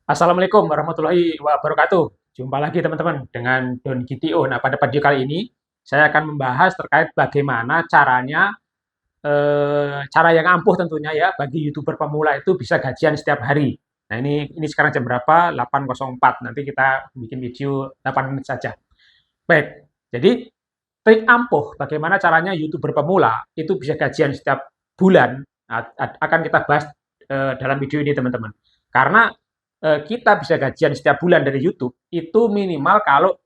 Assalamualaikum warahmatullahi wabarakatuh. Jumpa lagi teman-teman dengan Don GTO. Nah, pada video kali ini saya akan membahas terkait bagaimana caranya, cara yang ampuh tentunya ya bagi YouTuber pemula itu bisa gajian setiap hari. Nah, ini sekarang jam berapa? 8.04. Nanti kita bikin video 8 menit saja. Baik, jadi trik ampuh bagaimana caranya YouTuber pemula itu bisa gajian setiap bulan akan kita bahas dalam video ini teman-teman. Karena kita bisa gajian setiap bulan dari YouTube itu minimal kalau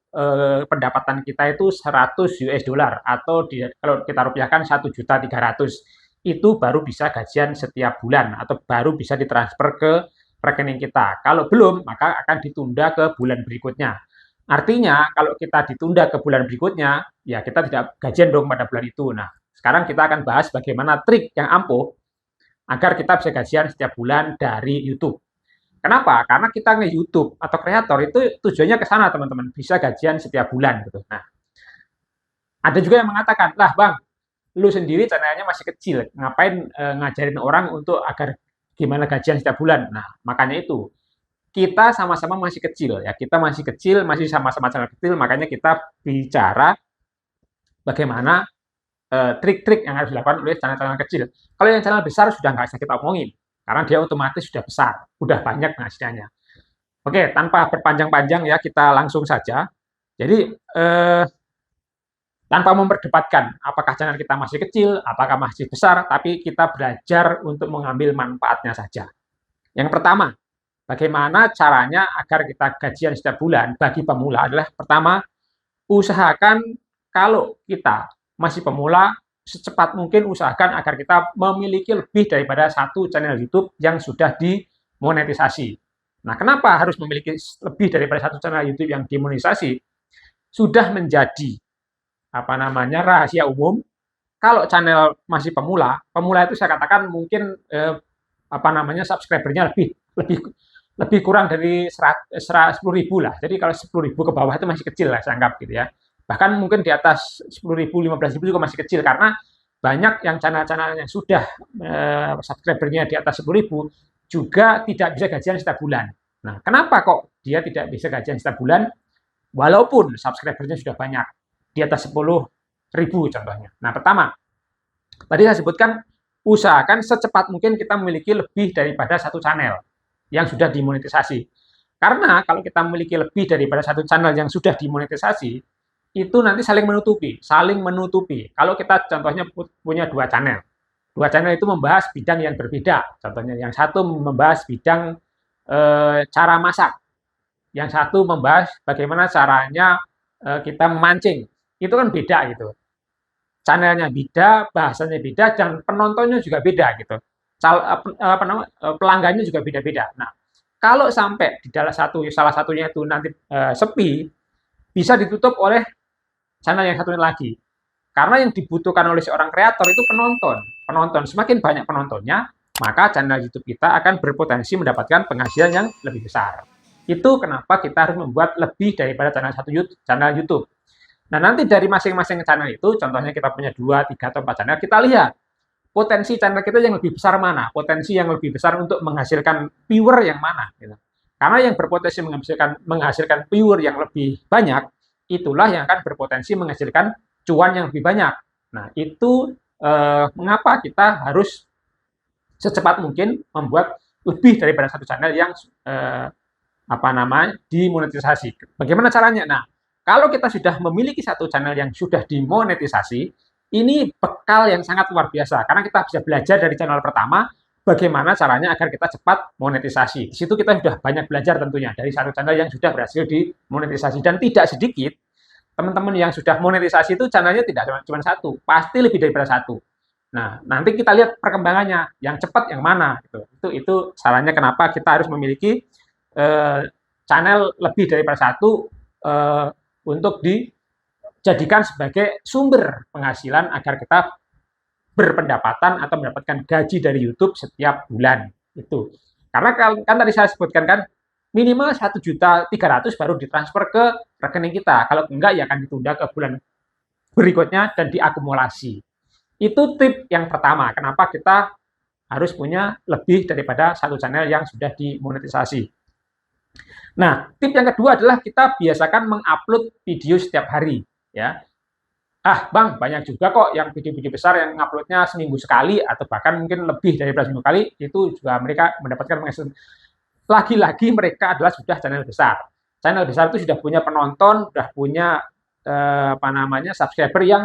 pendapatan kita itu 100 US dollar atau kalau kita rupiahkan 1.300.000 itu baru bisa gajian setiap bulan atau baru bisa ditransfer ke rekening kita. Kalau belum, maka akan ditunda ke bulan berikutnya. Artinya, kalau kita ditunda ke bulan berikutnya, ya kita tidak gajian dong pada bulan itu. Nah, sekarang kita akan bahas bagaimana trik yang ampuh agar kita bisa gajian setiap bulan dari YouTube. Kenapa? Karena kita nge-YouTube atau kreator itu tujuannya ke sana, teman-teman. Bisa gajian setiap bulan gitu. Nah, ada juga yang mengatakan, "Lah, Bang, lu sendiri channelnya masih kecil, ngapain ngajarin orang untuk agar gimana gajian setiap bulan?" Nah, makanya itu kita sama-sama masih kecil ya. Kita masih kecil, masih sama-sama channel kecil, makanya kita bicara bagaimana trik-trik yang harus dilakukan oleh channel-channel kecil. Kalau yang channel besar sudah nggak usah kita omongin, karena dia otomatis sudah besar, sudah banyak penghasilannya. Oke, tanpa berpanjang-panjang ya, kita langsung saja. Jadi, tanpa memperdebatkan apakah channel kita masih kecil, apakah masih besar, tapi kita belajar untuk mengambil manfaatnya saja. Yang pertama, bagaimana caranya agar kita gajian setiap bulan bagi pemula adalah pertama, usahakan kalau kita masih pemula, secepat mungkin usahakan agar kita memiliki lebih daripada satu channel YouTube yang sudah dimonetisasi. Nah, kenapa harus memiliki lebih daripada satu channel YouTube yang dimonetisasi? Sudah menjadi apa namanya rahasia umum. Kalau channel masih pemula, pemula itu saya katakan mungkin apa namanya subscribernya lebih lebih lebih kurang dari 10.000 lah. Jadi kalau 10.000 ke bawah itu masih kecil lah saya anggap gitu ya. Bahkan mungkin di atas 10.000, 15.000 juga masih kecil karena banyak yang channel-channel yang sudah subscribernya di atas 10.000 juga tidak bisa gajian setiap bulan. Nah, kenapa kok dia tidak bisa gajian setiap bulan? Walaupun subscribernya sudah banyak, di atas 10.000 contohnya. Nah, pertama, tadi saya sebutkan usahakan secepat mungkin kita memiliki lebih daripada satu channel yang sudah dimonetisasi. Karena kalau kita memiliki lebih daripada satu channel yang sudah dimonetisasi, itu nanti saling menutupi, saling menutupi. Kalau kita contohnya punya dua channel itu membahas bidang yang berbeda. Contohnya yang satu membahas bidang cara masak, yang satu membahas bagaimana caranya kita memancing. Itu kan beda gitu. Channelnya beda, bahasanya beda, dan penontonnya juga beda gitu. Pelanggannya juga beda-beda. Nah, kalau sampai di dalam salah satunya itu nanti sepi, bisa ditutup oleh channel yang satunya lagi. Karena yang dibutuhkan oleh seorang kreator itu penonton. Penonton semakin banyak penontonnya, maka channel YouTube kita akan berpotensi mendapatkan penghasilan yang lebih besar. Itu kenapa kita harus membuat lebih daripada channel YouTube. Nah, nanti dari masing-masing channel itu, contohnya kita punya 2, 3, atau 4 channel, kita lihat potensi channel kita yang lebih besar mana, potensi yang lebih besar untuk menghasilkan viewer yang mana. Gitu. Karena yang berpotensi menghasilkan viewer yang lebih banyak, itulah yang akan berpotensi menghasilkan cuan yang lebih banyak. Nah, itu mengapa kita harus secepat mungkin membuat lebih daripada satu channel yang apa namanya dimonetisasi. Bagaimana caranya? Nah, kalau kita sudah memiliki satu channel yang sudah dimonetisasi, ini bekal yang sangat luar biasa karena kita bisa belajar dari channel pertama bagaimana caranya agar kita cepat monetisasi. Di situ kita sudah banyak belajar tentunya dari satu channel yang sudah berhasil dimonetisasi dan tidak sedikit teman-teman yang sudah monetisasi itu channelnya tidak cuma satu, pasti lebih daripada satu. Nah, nanti kita lihat perkembangannya, yang cepat yang mana gitu. Itu salahnya kenapa kita harus memiliki channel lebih daripada satu untuk dijadikan sebagai sumber penghasilan agar kita berpendapatan atau mendapatkan gaji dari YouTube setiap bulan itu. Karena kan tadi saya sebutkan kan minimal 1.300.000 baru ditransfer ke rekening kita. Kalau enggak ya akan ditunda ke bulan berikutnya dan diakumulasi. Itu tip yang pertama, kenapa kita harus punya lebih daripada satu channel yang sudah dimonetisasi. Nah, tip yang kedua adalah kita biasakan mengupload video setiap hari, ya. Ah, Bang, banyak juga kok yang video-video besar yang nguploadnya seminggu sekali atau bahkan mungkin lebih daripada seminggu kali, itu juga mereka mendapatkan penghasilan. Lagi-lagi mereka adalah sudah channel besar. Channel besar itu sudah punya penonton, sudah punya apa namanya subscriber yang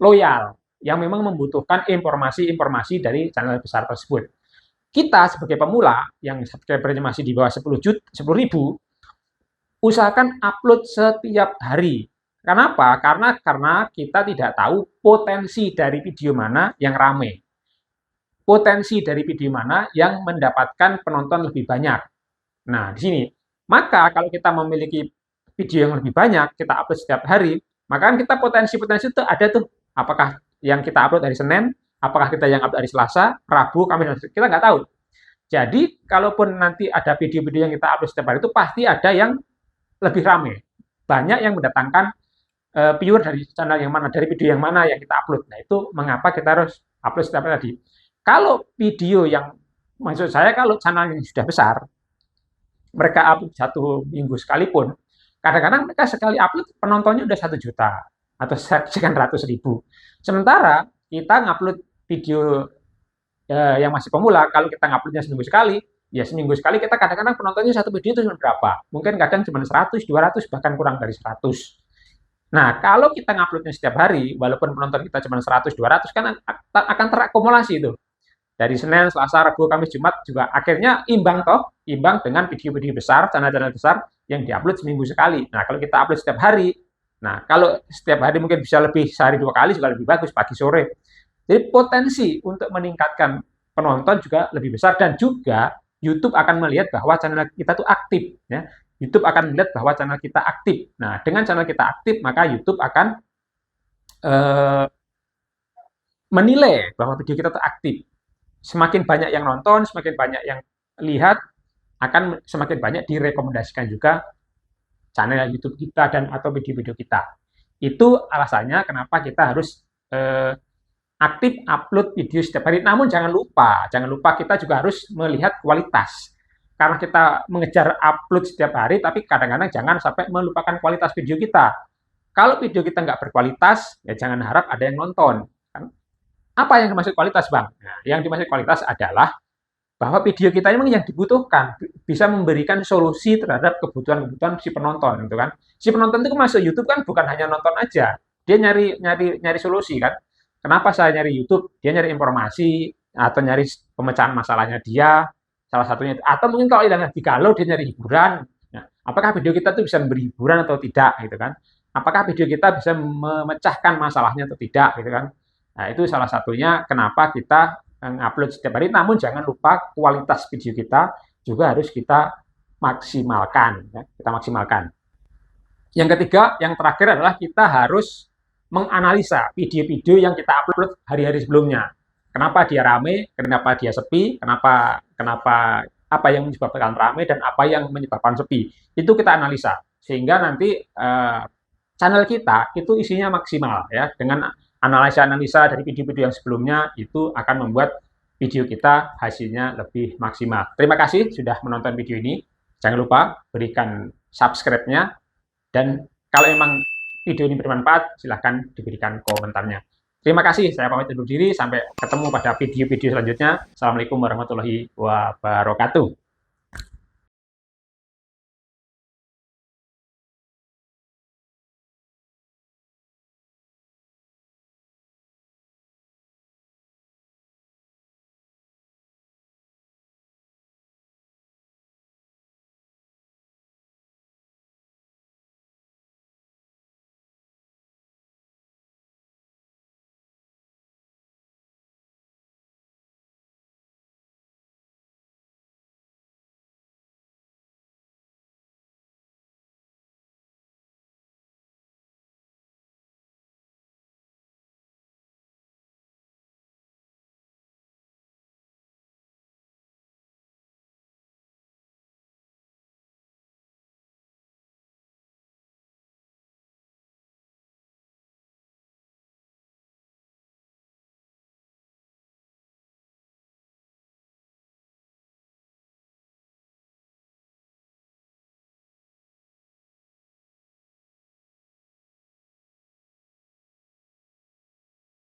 loyal, yang memang membutuhkan informasi-informasi dari channel besar tersebut. Kita sebagai pemula yang subscribernya masih di bawah 10 ribu, usahakan upload setiap hari. Kenapa? Karena kita tidak tahu potensi dari video mana yang rame. Potensi dari video mana yang mendapatkan penonton lebih banyak. Nah, di sini. Maka kalau kita memiliki video yang lebih banyak, kita upload setiap hari, maka kan kita potensi-potensi itu ada tuh. Apakah yang kita upload hari Senin, apakah kita yang upload hari Selasa, Rabu, Kamis, kita nggak tahu. Jadi, kalaupun nanti ada video-video yang kita upload setiap hari itu pasti ada yang lebih ramai. Banyak yang mendatangkan viewer dari channel yang mana, dari video yang mana yang kita upload. Nah, itu mengapa kita harus upload setiap hari tadi. Kalau video yang, maksud saya kalau channel yang sudah besar, mereka upload 1 minggu sekalipun, kadang-kadang mereka sekali upload penontonnya udah 1 juta atau sekian ratus ribu. Sementara kita ngupload video yang masih pemula, kalau kita nguploadnya seminggu sekali, ya seminggu sekali kita kadang-kadang penontonnya satu video itu cuma berapa? Mungkin kadang cuma 100, 200, bahkan kurang dari 100. Nah, kalau kita nguploadnya setiap hari, walaupun penonton kita cuma 100, 200, kan akan terakumulasi itu. Dari Senin, Selasa, Rabu, Kamis, Jumat juga akhirnya imbang toh, imbang dengan video-video besar, channel-channel besar yang diupload seminggu sekali. Nah, kalau kita upload setiap hari, nah kalau setiap hari mungkin bisa lebih sehari 2 kali juga lebih bagus, pagi sore. Jadi potensi untuk meningkatkan penonton juga lebih besar dan juga YouTube akan melihat bahwa channel kita tuh aktif, ya. YouTube akan melihat bahwa channel kita aktif. Nah, dengan channel kita aktif, maka YouTube akan eh, menilai bahwa video kita tuh aktif. Semakin banyak yang nonton, semakin banyak yang lihat, akan semakin banyak direkomendasikan juga channel YouTube kita dan atau video-video kita. Itu alasannya kenapa kita harus aktif upload video setiap hari. Namun jangan lupa kita juga harus melihat kualitas. Karena kita mengejar upload setiap hari, tapi kadang-kadang jangan sampai melupakan kualitas video kita. Kalau video kita nggak berkualitas, ya jangan harap ada yang nonton. Apa yang dimaksud kualitas, Bang? Nah, yang dimaksud kualitas adalah bahwa video kita memang yang dibutuhkan, bisa memberikan solusi terhadap kebutuhan-kebutuhan si penonton, gitu kan. Si penonton itu masuk YouTube kan bukan hanya nonton aja, dia nyari solusi kan. Kenapa saya nyari YouTube? Dia nyari informasi atau nyari pemecahan masalahnya dia, salah satunya. Atau mungkin kalau yang lagi galau dia nyari hiburan. Nah, apakah video kita tuh bisa memberi hiburan atau tidak, gitu kan? Apakah video kita bisa memecahkan masalahnya atau tidak, gitu kan? Nah, itu salah satunya kenapa kita upload setiap hari. Namun jangan lupa kualitas video kita juga harus kita maksimalkan, ya, kita maksimalkan. Yang ketiga, yang terakhir adalah kita harus menganalisa video-video yang kita upload hari-hari sebelumnya. Kenapa dia rame, kenapa dia sepi, kenapa kenapa apa yang menyebabkan rame dan apa yang menyebabkan sepi. Itu kita analisa sehingga nanti channel kita itu isinya maksimal ya. Dengan analisa-analisa dari video-video yang sebelumnya itu akan membuat video kita hasilnya lebih maksimal. Terima kasih sudah menonton video ini. Jangan lupa berikan subscribe-nya dan kalau memang video ini bermanfaat, silahkan diberikan komentarnya. Terima kasih, saya pamit undur diri. Sampai ketemu pada video-video selanjutnya. Assalamualaikum warahmatullahi wabarakatuh.